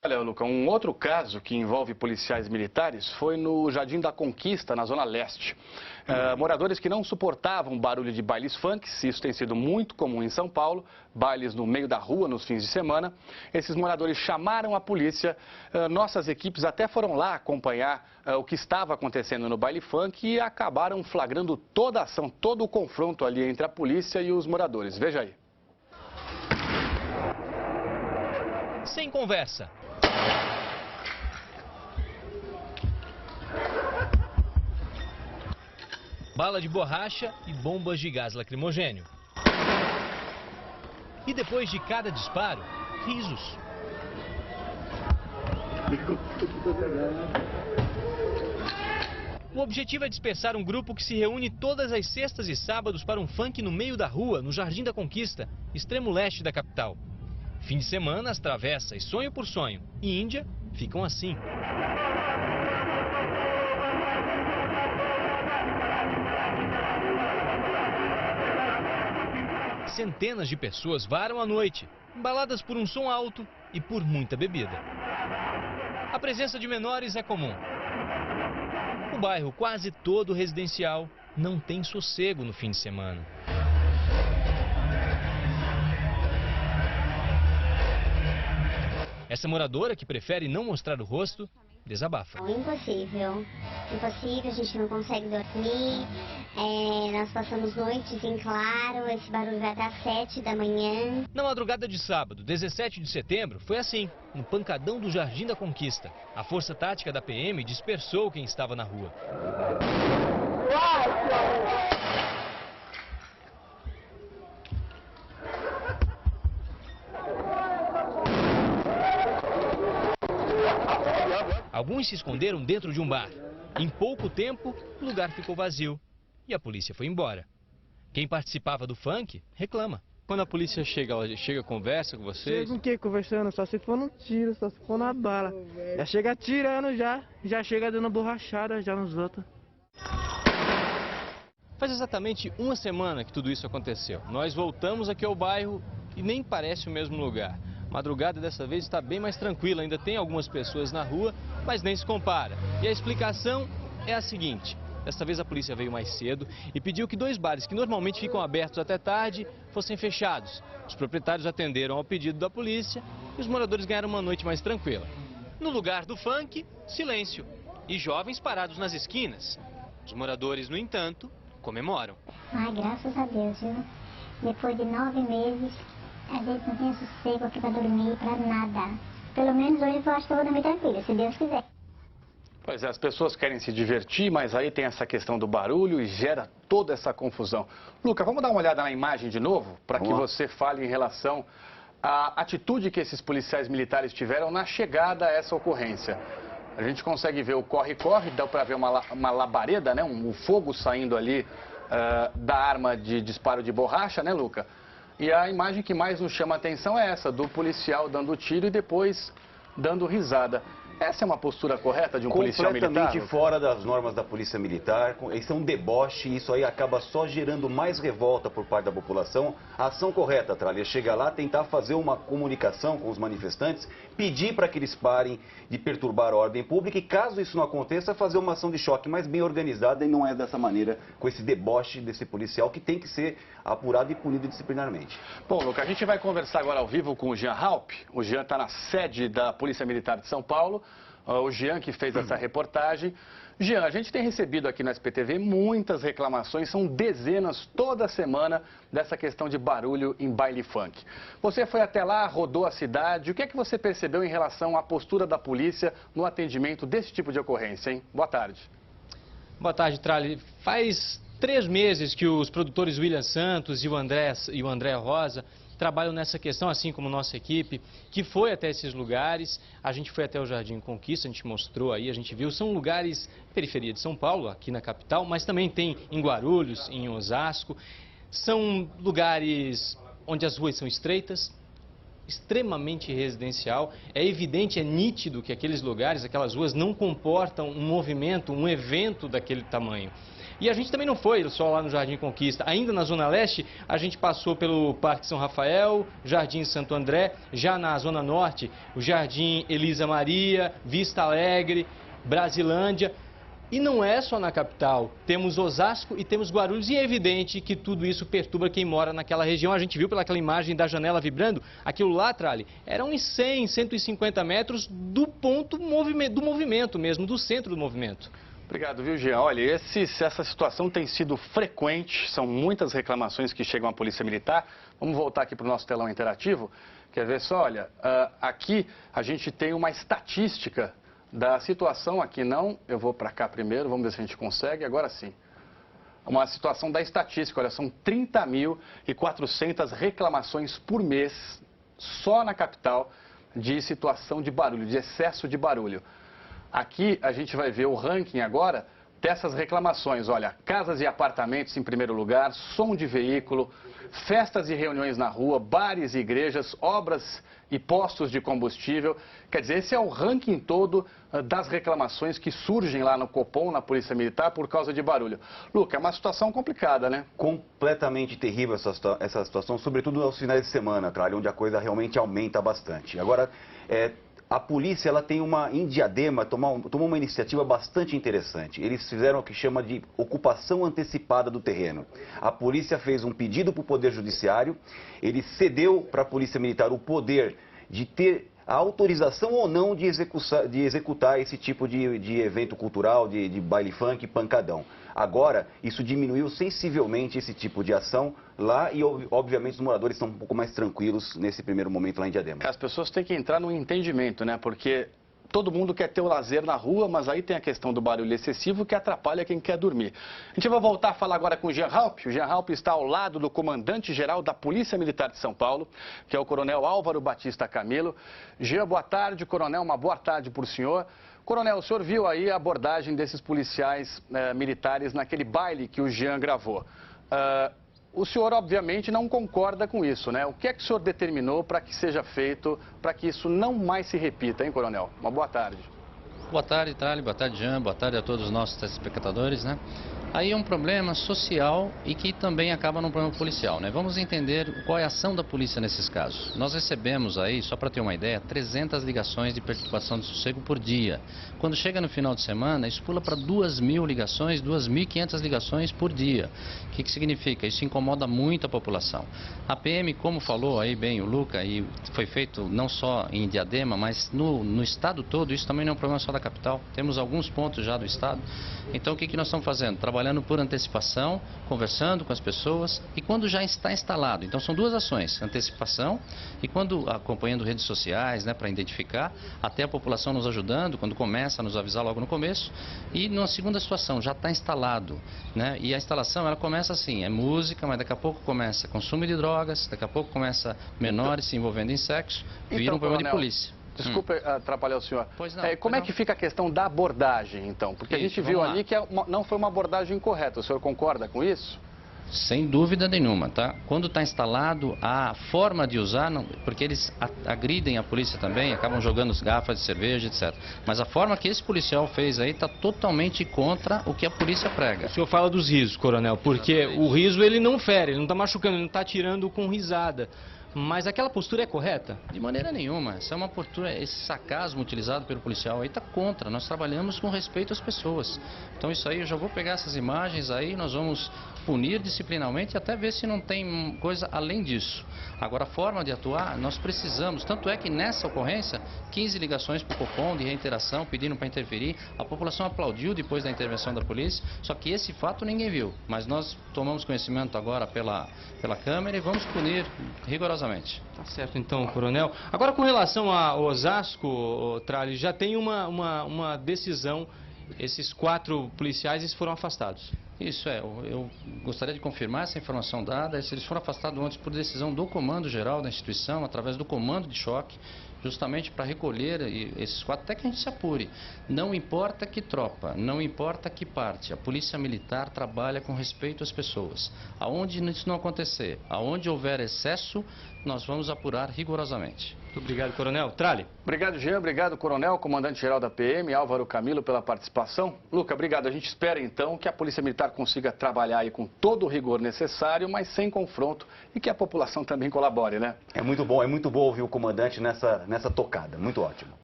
Olha, Luca, um outro caso que envolve policiais militares foi no Jardim da Conquista, na Zona Leste. Moradores que não suportavam barulho de bailes funks, isso tem sido muito comum em São Paulo, bailes no meio da rua nos fins de semana. Esses moradores chamaram a polícia, nossas equipes até foram lá acompanhar o que estava acontecendo no baile funk e acabaram flagrando toda a ação, todo o confronto ali entre a polícia e os moradores. Veja aí. Sem conversa. Bala de borracha e bombas de gás lacrimogênio. E depois de cada disparo, risos. O objetivo é dispersar um grupo que se reúne todas as sextas e sábados para um funk no meio da rua, no Jardim da Conquista, extremo leste da capital. Fim de semana, as travessas Sonho por Sonho e Índia ficam assim. Centenas de pessoas varam à noite, embaladas por um som alto e por muita bebida. A presença de menores é comum. O bairro, quase todo residencial, não tem sossego no fim de semana. Essa moradora, que prefere não mostrar o rosto, desabafa. Impossível. Impossível, a gente não consegue dormir. Nós passamos noites em claro, esse barulho vai até às 7 da manhã. Na madrugada de sábado, 17 de setembro, foi assim, no pancadão do Jardim da Conquista. A força tática da PM dispersou quem estava na rua. Alguns se esconderam dentro de um bar. Em pouco tempo, o lugar ficou vazio e a polícia foi embora. Quem participava do funk reclama. Quando a polícia chega, ela chega, conversa com vocês? Chega o quê? Conversando? Só se for no tiro, só se for na bala. Já chega atirando já chega dando borrachada já nos outros. Faz exatamente uma semana que tudo isso aconteceu. Nós voltamos aqui ao bairro e nem parece o mesmo lugar. Madrugada dessa vez está bem mais tranquila, ainda tem algumas pessoas na rua, mas nem se compara. E a explicação é a seguinte: desta vez a polícia veio mais cedo e pediu que 2 bares que normalmente ficam abertos até tarde fossem fechados. Os proprietários atenderam ao pedido da polícia e os moradores ganharam uma noite mais tranquila. No lugar do funk, silêncio e jovens parados nas esquinas. Os moradores, no entanto, comemoram. Ai, graças a Deus, viu? Depois de 9 meses, a gente não tem sossego aqui pra dormir, pra nada. Pelo menos hoje eu acho que eu vou dormir tranquila, se Deus quiser. Pois é, as pessoas querem se divertir, mas aí tem essa questão do barulho e gera toda essa confusão. Luca, vamos dar uma olhada na imagem de novo, para que você fale em relação à atitude que esses policiais militares tiveram na chegada a essa ocorrência. A gente consegue ver o corre-corre, dá para ver uma labareda, né? Um fogo saindo ali da arma de disparo de borracha, né, Luca? E a imagem que mais nos chama a atenção é essa, do policial dando tiro e depois dando risada. Essa é uma postura correta de um policial militar? Completamente fora das normas da polícia militar. Isso é um deboche, isso aí acaba só gerando mais revolta por parte da população. A ação correta, Trália, chega lá, tentar fazer uma comunicação com os manifestantes, pedir para que eles parem de perturbar a ordem pública e, caso isso não aconteça, fazer uma ação de choque mais bem organizada e não é dessa maneira, com esse deboche desse policial que tem que ser apurado e punido disciplinarmente. Bom, Luca, a gente vai conversar agora ao vivo com o Jean Halp. O Jean está na sede da Polícia Militar de São Paulo. O Jean que fez essa reportagem. Jean, a gente tem recebido aqui na SPTV muitas reclamações, são dezenas toda semana dessa questão de barulho em baile funk. Você foi até lá, rodou a cidade, o que é que você percebeu em relação à postura da polícia no atendimento desse tipo de ocorrência, hein? Boa tarde. Boa tarde, Trali. Faz 3 meses que os produtores William Santos e o André Rosa trabalham nessa questão, assim como nossa equipe, que foi até esses lugares. A gente foi até o Jardim Conquista, a gente mostrou aí, a gente viu. São lugares, periferia de São Paulo, aqui na capital, mas também tem em Guarulhos, em Osasco. São lugares onde as ruas são estreitas, extremamente residencial. É evidente, é nítido que aqueles lugares, aquelas ruas não comportam um movimento, um evento daquele tamanho. E a gente também não foi só lá no Jardim Conquista. Ainda na Zona Leste, a gente passou pelo Parque São Rafael, Jardim Santo André, já na Zona Norte, o Jardim Elisa Maria, Vista Alegre, Brasilândia. E não é só na capital, temos Osasco e temos Guarulhos, e é evidente que tudo isso perturba quem mora naquela região. A gente viu pelaquela imagem da janela vibrando, aquilo lá, Trali, eram uns 100, 150 metros do ponto do movimento mesmo, do centro do movimento. Obrigado, viu, Jean? Olha, essa situação tem sido frequente, são muitas reclamações que chegam à Polícia Militar. Vamos voltar aqui para o nosso telão interativo. Quer ver só? Olha, aqui a gente tem uma estatística da situação aqui, eu vou para cá primeiro, vamos ver se a gente consegue, agora sim. Uma situação da estatística, olha, são 30.400 reclamações por mês, só na capital, de situação de barulho, de excesso de barulho. Aqui a gente vai ver o ranking agora dessas reclamações, olha, casas e apartamentos em primeiro lugar, som de veículo, festas e reuniões na rua, bares e igrejas, obras e postos de combustível. Quer dizer, esse é o ranking todo das reclamações que surgem lá no Copom, na Polícia Militar, por causa de barulho. Luca, é uma situação complicada, né? Completamente terrível essa situação, sobretudo aos finais de semana, Tralha, onde a coisa realmente aumenta bastante. Agora, a polícia, ela tem em Diadema, tomou uma iniciativa bastante interessante. Eles fizeram o que chama de ocupação antecipada do terreno. A polícia fez um pedido para o Poder Judiciário, ele cedeu para a Polícia Militar o poder de ter a autorização ou não de executar esse tipo de evento cultural, de baile funk, pancadão. Agora, isso diminuiu sensivelmente esse tipo de ação lá e, obviamente, os moradores estão um pouco mais tranquilos nesse primeiro momento lá em Diadema. As pessoas têm que entrar no entendimento, né? Porque todo mundo quer ter o lazer na rua, mas aí tem a questão do barulho excessivo que atrapalha quem quer dormir. A gente vai voltar a falar agora com o Jean Halp. O Jean Halp está ao lado do comandante-geral da Polícia Militar de São Paulo, que é o coronel Álvaro Batista Camilo. Jean, boa tarde, coronel, uma boa tarde para o senhor. Coronel, o senhor viu aí a abordagem desses policiais militares naquele baile que o Jean gravou. O senhor, obviamente, não concorda com isso, né? O que é que o senhor determinou para que seja feito, para que isso não mais se repita, hein, coronel? Uma boa tarde. Boa tarde, Thali. Boa tarde, Jean. Boa tarde a todos os nossos telespectadores, né? Aí é um problema social e que também acaba num problema policial, né? Vamos entender qual é a ação da polícia nesses casos. Nós recebemos aí, só para ter uma ideia, 300 ligações de perturbação de sossego por dia. Quando chega no final de semana, isso pula para 2.000 ligações, 2.500 ligações por dia. O que significa? Isso incomoda muito a população. A PM, como falou aí bem o Luca, e foi feito não só em Diadema, mas no estado todo, isso também não é um problema só da capital. Temos alguns pontos já do estado. Então, o que nós estamos fazendo? Trabalhando por antecipação, conversando com as pessoas e quando já está instalado. Então, são duas ações, antecipação e quando acompanhando redes sociais, né, para identificar, até a população nos ajudando, quando começa a nos avisar logo no começo. E numa segunda situação, já está instalado, né? E a instalação, ela começa assim, é música, mas daqui a pouco começa consumo de drogas, daqui a pouco começa menores se envolvendo em sexo, vira um problema de polícia. Desculpa atrapalhar o senhor. Pois não, como é que fica a questão da abordagem, então? Porque a gente viu ali que não foi uma abordagem correta. O senhor concorda com isso? Sem dúvida nenhuma, tá? Quando está instalado, a forma de usar, porque eles agridem a polícia também, acabam jogando garrafas de cerveja, etc. Mas a forma que esse policial fez aí está totalmente contra o que a polícia prega. O senhor fala dos risos, coronel, porque exatamente. O riso ele não fere, ele não está machucando, ele não está atirando com risada. Mas aquela postura é correta? De maneira nenhuma. Essa é uma postura, esse sarcasmo utilizado pelo policial aí está contra. Nós trabalhamos com respeito às pessoas. Então isso aí, eu já vou pegar essas imagens aí, nós vamos punir disciplinarmente e até ver se não tem coisa além disso. Agora, a forma de atuar, nós precisamos. Tanto é que nessa ocorrência, 15 ligações para o Copom de reiteração, pedindo para interferir. A população aplaudiu depois da intervenção da polícia, só que esse fato ninguém viu. Mas nós tomamos conhecimento agora pela Câmara e vamos punir rigorosamente. Tá certo então, coronel. Agora, com relação a Osasco, Trali, já tem uma decisão. Esses 4 policiais eles foram afastados. Isso eu gostaria de confirmar essa informação dada. Eles foram afastados antes por decisão do comando geral da instituição, através do comando de choque, justamente para recolher esses 4, até que a gente se apure. Não importa que tropa, não importa que parte, a polícia militar trabalha com respeito às pessoas. Aonde isso não acontecer, aonde houver excesso, nós vamos apurar rigorosamente. Muito obrigado, Coronel. Trali. Obrigado, Jean. Obrigado, Coronel, Comandante-Geral da PM, Álvaro Camilo, pela participação. Luca, obrigado. A gente espera, então, que a Polícia Militar consiga trabalhar aí com todo o rigor necessário, mas sem confronto, e que a população também colabore, né? É muito bom ouvir o comandante nessa tocada. Muito ótimo.